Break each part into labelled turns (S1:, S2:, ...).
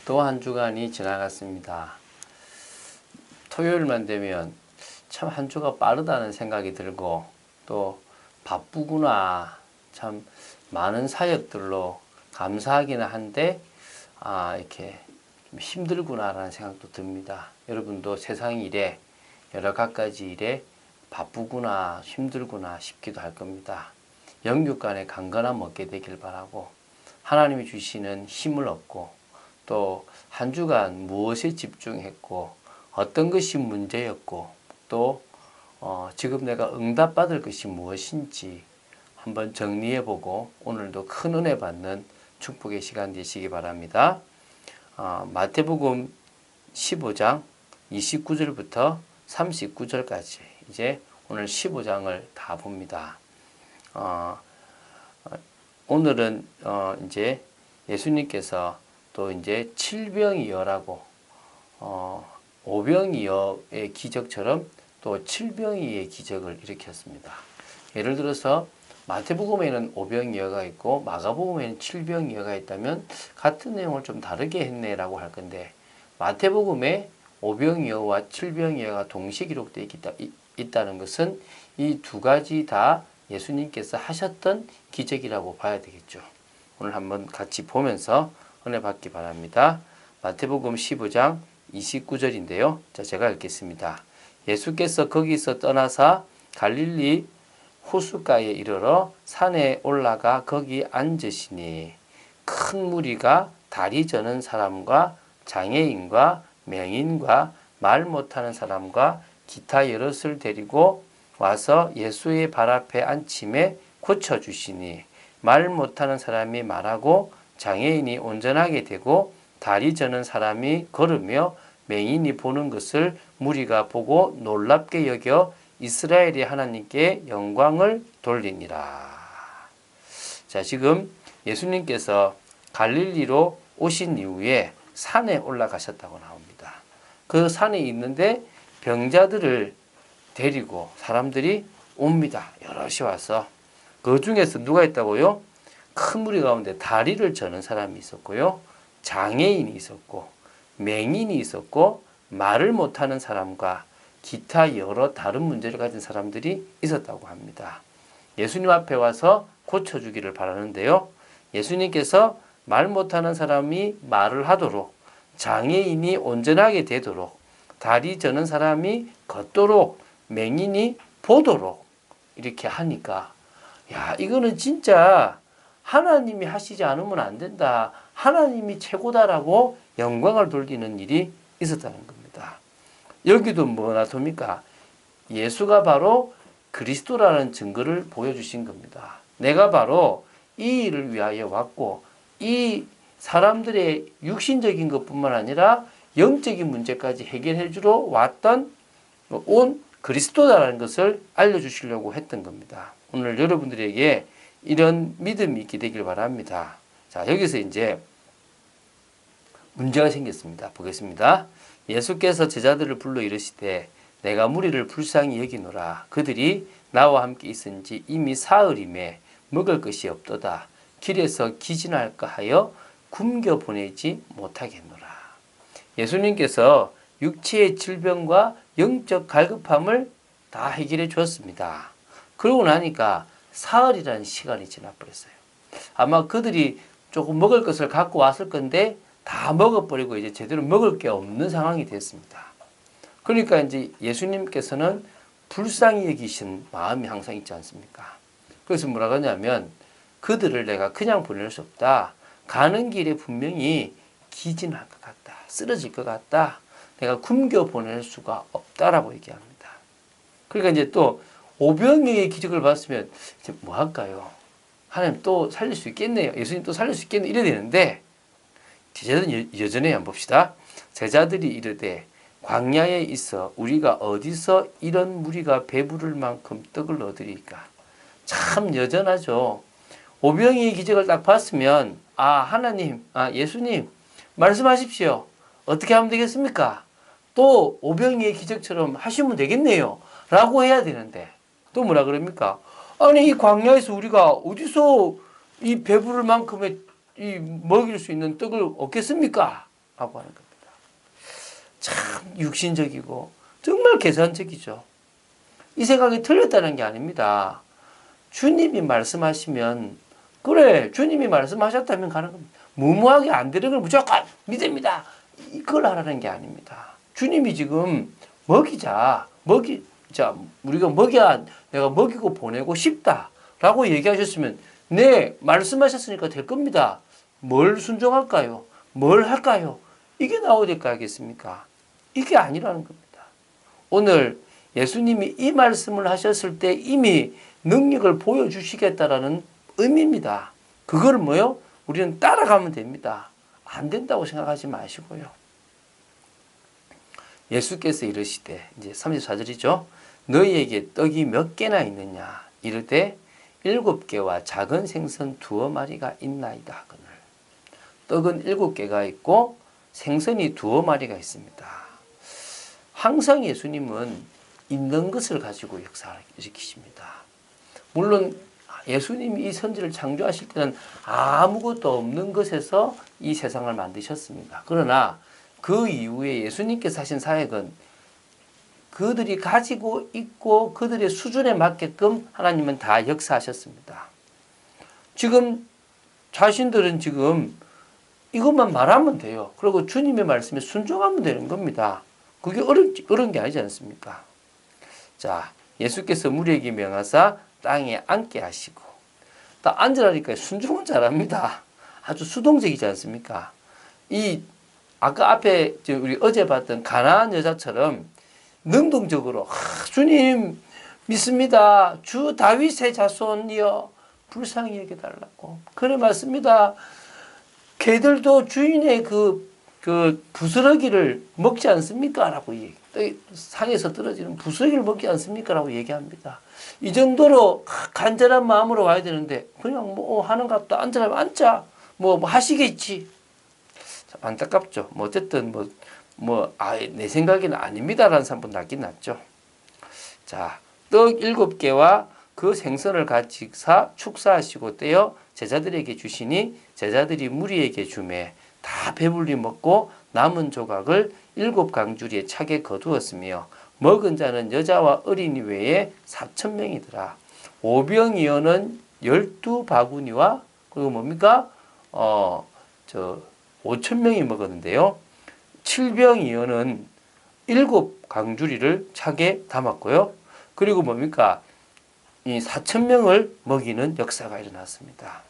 S1: 또 한 주간이 지나갔습니다. 토요일만 되면 참 한 주가 빠르다는 생각이 들고 또 바쁘구나, 참 많은 사역들로 감사하기는 한데 이렇게 좀 힘들구나라는 생각도 듭니다. 여러분도 세상 일에 여러 갖가지 일에 바쁘구나, 힘들구나 싶기도 할 겁니다. 영육 간의 강건함 얻게 되길 바라고, 하나님이 주시는 힘을 얻고, 또 한 주간 무엇에 집중했고 어떤 것이 문제였고, 또 지금 내가 응답받을 것이 무엇인지 한번 정리해보고 오늘도 큰 은혜 받는 축복의 시간 되시기 바랍니다. 마태복음 15장 29절부터 39절까지 이제 오늘 15장을 다 봅니다. 오늘은 이제 예수님께서 또 이제 칠병이어라고 오병이어의 기적처럼 또 칠병이의 기적을 일으켰습니다. 예를 들어서 마태복음에는 오병이어가 있고 마가복음에는 칠병이어가 있다면 같은 내용을 좀 다르게 했네라고 할 건데, 마태복음에 오병이어와 칠병이어가 동시에 기록되어 있다는 것은 이 두 가지 다 예수님께서 하셨던 기적이라고 봐야 되겠죠. 오늘 한번 같이 보면서 은혜 받기 바랍니다. 마태복음 15장 29절인데요. 자, 제가 읽겠습니다. 예수께서 거기서 떠나사 갈릴리 호숫가에 이르러 산에 올라가 거기 앉으시니 큰 무리가 다리 저는 사람과 장애인과 맹인과 말 못하는 사람과 기타 여럿을 데리고 와서 예수의 발 앞에 앉힘에 고쳐주시니 말 못하는 사람이 말하고 장애인이 온전하게 되고 다리 저는 사람이 걸으며 맹인이 보는 것을 무리가 보고 놀랍게 여겨 이스라엘의 하나님께 영광을 돌리니라. 자, 지금 예수님께서 갈릴리로 오신 이후에 산에 올라가셨다고 나옵니다. 그 산에 있는데 병자들을 데리고 사람들이 옵니다. 여럿이 와서. 그 중에서 누가 있다고요? 큰 무리 가운데 다리를 저는 사람이 있었고요. 장애인이 있었고 맹인이 있었고 말을 못하는 사람과 기타 여러 다른 문제를 가진 사람들이 있었다고 합니다. 예수님 앞에 와서 고쳐주기를 바라는데요. 예수님께서 말 못하는 사람이 말을 하도록, 장애인이 온전하게 되도록, 다리 저는 사람이 걷도록, 맹인이 보도록 이렇게 하니까, 야, 이거는 진짜 하나님이 하시지 않으면 안 된다, 하나님이 최고다라고 영광을 돌리는 일이 있었다는 겁니다. 여기도 뭐나 돕니까? 예수가 바로 그리스도라는 증거를 보여주신 겁니다. 내가 바로 이 일을 위하여 왔고, 이 사람들의 육신적인 것뿐만 아니라 영적인 문제까지 해결해 주러 왔던 온 그리스도다라는 것을 알려주시려고 했던 겁니다. 오늘 여러분들에게 이런 믿음이 있게 되길 바랍니다. 자, 여기서 이제 문제가 생겼습니다. 보겠습니다. 예수께서 제자들을 불러 이르시되 내가 무리를 불쌍히 여기노라. 그들이 나와 함께 있은지 이미 사흘임에 먹을 것이 없도다. 길에서 기진할까 하여 굶겨 보내지 못하겠노라. 예수님께서 육체의 질병과 영적 갈급함을 다 해결해 주었습니다. 그러고 나니까 사흘이라는 시간이 지나버렸어요. 아마 그들이 조금 먹을 것을 갖고 왔을 건데 다 먹어버리고 이제 제대로 먹을 게 없는 상황이 됐습니다. 그러니까 이제 예수님께서는 불쌍히 여기신 마음이 항상 있지 않습니까? 그래서 뭐라고 하냐면 그들을 내가 그냥 보낼 수 없다. 가는 길에 분명히 기진할 것 같다. 쓰러질 것 같다. 내가 굶겨 보낼 수가 없다라고 얘기합니다. 그러니까 이제 또 오병이어의 기적을 봤으면 이제 뭐 할까요? 하나님 또 살릴 수 있겠네요. 예수님 또 살릴 수 있겠네. 이래야 되는데 제자들은 여전히 한번 봅시다. 제자들이 이르되 광야에 있어 우리가 어디서 이런 무리가 배부를 만큼 떡을 얻으리까? 참 여전하죠. 오병이의 기적을 딱 봤으면 하나님, 예수님 말씀하십시오. 어떻게 하면 되겠습니까? 또 오병이의 기적처럼 하시면 되겠네요. 라고 해야 되는데 또 뭐라 그럽니까? 아니 이 광야에서 우리가 어디서 이 배부를 만큼의 이 먹일 수 있는 떡을 얻겠습니까? 하고 하는 겁니다. 참 육신적이고 정말 계산적이죠. 이 생각이 틀렸다는 게 아닙니다. 주님이 말씀하시면 그래 주님이 말씀하셨다면 가는 겁니다. 무모하게 안 되는 걸 무조건 믿습니다. 이걸 하라는 게 아닙니다. 주님이 지금 먹이자 우리가 먹여야 내가 먹이고 보내고 싶다라고 얘기하셨으면 네 말씀하셨으니까 될 겁니다. 뭘 순종할까요? 뭘 할까요? 이게 나와야 될 거 아니겠습니까? 이게 아니라는 겁니다. 오늘 예수님이 이 말씀을 하셨을 때 이미 능력을 보여주시겠다라는 의미입니다. 그걸 뭐요? 우리는 따라가면 됩니다. 안 된다고 생각하지 마시고요. 예수께서 이르시되 이제 34절이죠. 너희에게 떡이 몇 개나 있느냐? 이르되 7개와 작은 생선 2마리가 있나이다. 그늘. 떡은 7개가 있고 생선이 2마리가 있습니다. 항상 예수님은 있는 것을 가지고 역사를 일으키십니다. 물론 예수님이 이 선지를 창조하실 때는 아무것도 없는 것에서 이 세상을 만드셨습니다. 그러나 그 이후에 예수님께서 하신 사역은 그들이 가지고 있고 그들의 수준에 맞게끔 하나님은 다 역사하셨습니다. 지금 자신들은 지금 이것만 말하면 돼요. 그리고 주님의 말씀에 순종하면 되는 겁니다. 그게 어려운 게 아니지 않습니까? 자, 예수께서 무리에게 명하사 땅에 앉게 하시고 딱 앉으라니까 순종은 잘합니다. 아주 수동적이지 않습니까? 아까 앞에 우리 어제 봤던 가나안 여자처럼 능동적으로 주님 믿습니다. 주 다윗의 자손이여 불쌍히 여겨달라고. 그래 맞습니다. 개들도 주인의 그 부스러기를 먹지 않습니까? 라고 상에서 떨어지는 부스러기를 먹지 않습니까? 라고 얘기합니다. 이 정도로 간절한 마음으로 와야 되는데 그냥 뭐 하는 것도 앉으라면 앉자. 뭐 하시겠지. 안타깝죠. 뭐 어쨌든 내 생각에는 아닙니다라는 사람분 낫긴 낫죠. 자, 떡 7개와 그 생선을 같이 축사하시고 떼어 제자들에게 주시니 제자들이 무리에게 주매 다 배불리 먹고 남은 조각을 7강주리에 차게 거두었으며 먹은 자는 여자와 어린이 외에 4,000명이더라. 오병이어는 12바구니와 그리고 뭡니까? 5,000명이 먹었는데요. 7병이어는 7강주리를 차게 담았고요. 그리고 뭡니까? 이 4,000명을 먹이는 역사가 일어났습니다.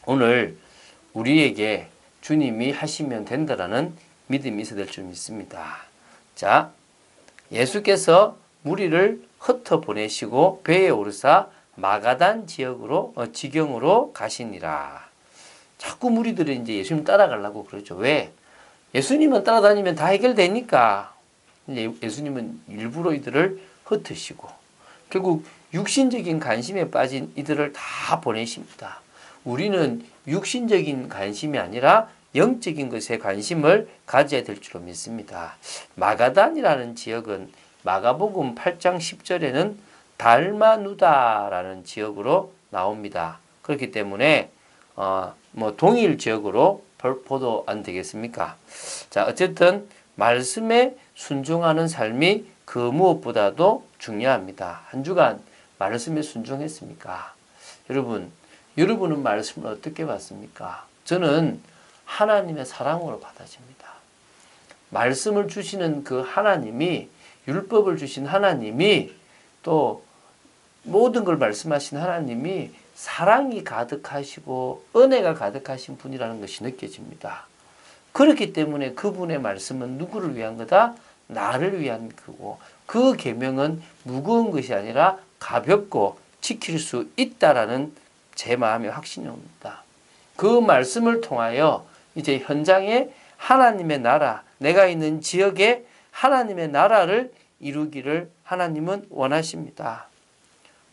S1: 오늘 우리에게 주님이 하시면 된다라는 믿음이 있어야 될 줄 믿습니다. 자, 예수께서 무리를 흩어 보내시고 배에 오르사 마가단 지경으로 가시니라. 자꾸 무리들이 이제 예수님 따라가려고 그러죠. 왜? 예수님은 따라다니면 다 해결되니까. 이제 예수님은 일부러 이들을 흩으시고 결국 육신적인 관심에 빠진 이들을 다 보내십니다. 우리는 육신적인 관심이 아니라 영적인 것에 관심을 가져야 될 줄로 믿습니다. 마가단이라는 지역은 마가복음 8장 10절에는 달마누다라는 지역으로 나옵니다. 그렇기 때문에 동일 지역으로 보도 안 되겠습니까? 자, 어쨌든 말씀에 순종하는 삶이 그 무엇보다도 중요합니다. 한 주간 말씀에 순종했습니까? 여러분은 말씀을 어떻게 받습니까? 저는 하나님의 사랑으로 받아집니다. 말씀을 주시는 그 하나님이, 율법을 주신 하나님이, 또 모든 걸 말씀하신 하나님이 사랑이 가득하시고 은혜가 가득하신 분이라는 것이 느껴집니다. 그렇기 때문에 그분의 말씀은 누구를 위한 거다? 나를 위한 거고, 그 계명은 무거운 것이 아니라 가볍고 지킬 수 있다라는 제 마음의 확신이 옵니다. 그 말씀을 통하여 이제 현장에 하나님의 나라, 내가 있는 지역에 하나님의 나라를 이루기를 하나님은 원하십니다.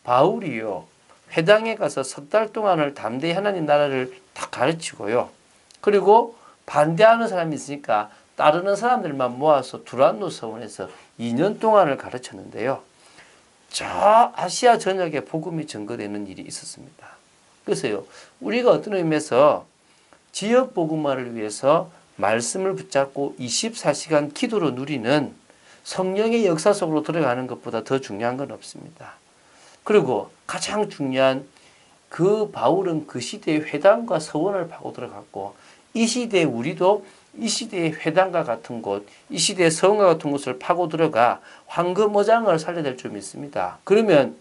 S1: 바울이요, 회당에 가서 석 달 동안을 담대히 하나님 나라를 다 가르치고요. 그리고 반대하는 사람이 있으니까 따르는 사람들만 모아서 두란노 서원에서 2년 동안을 가르쳤는데요. 저 아시아 전역에 복음이 전거되는 일이 있었습니다. 그래서요, 우리가 어떤 의미에서 지역 복음화를 위해서 말씀을 붙잡고 24시간 기도로 누리는 성령의 역사 속으로 들어가는 것보다 더 중요한 건 없습니다. 그리고 가장 중요한 그 바울은 그 시대의 회당과 서원을 파고 들어갔고 이 시대에 우리도 이 시대의 회당과 같은 곳, 이 시대의 서원과 같은 곳을 파고 들어가 황금어장을 살려야 될 줄 믿습니다. 그러면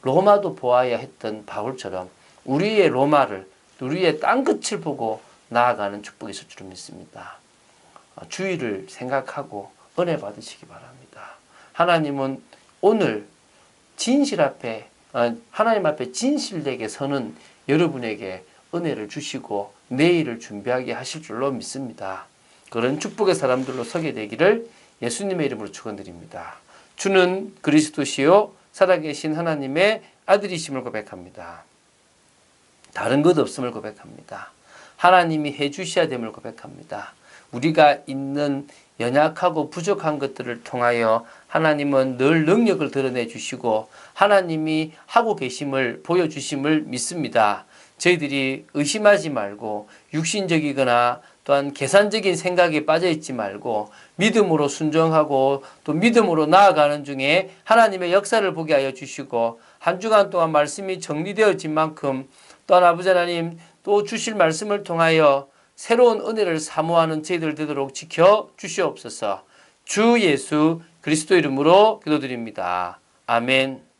S1: 로마도 보아야 했던 바울처럼 우리의 로마를, 우리의 땅끝을 보고 나아가는 축복이 있을 줄 믿습니다. 주의를 생각하고 은혜 받으시기 바랍니다. 하나님은 오늘 진실 앞에, 하나님 앞에 진실되게 서는 여러분에게 은혜를 주시고 내일을 준비하게 하실 줄로 믿습니다. 그런 축복의 사람들로 서게 되기를 예수님의 이름으로 축원드립니다. 주는 그리스도시요 살아계신 하나님의 아들이심을 고백합니다. 다른 것 없음을 고백합니다. 하나님이 해주셔야 됨을 고백합니다. 우리가 있는 연약하고 부족한 것들을 통하여 하나님은 늘 능력을 드러내 주시고 하나님이 하고 계심을 보여주심을 믿습니다. 저희들이 의심하지 말고 육신적이거나 또한 계산적인 생각에 빠져있지 말고 믿음으로 순종하고 또 믿음으로 나아가는 중에 하나님의 역사를 보게 하여 주시고 한 주간 동안 말씀이 정리되어진 만큼 또한 아버지 하나님 또 주실 말씀을 통하여 새로운 은혜를 사모하는 저희들 되도록 지켜 주시옵소서. 주 예수 그리스도 이름으로 기도드립니다. 아멘.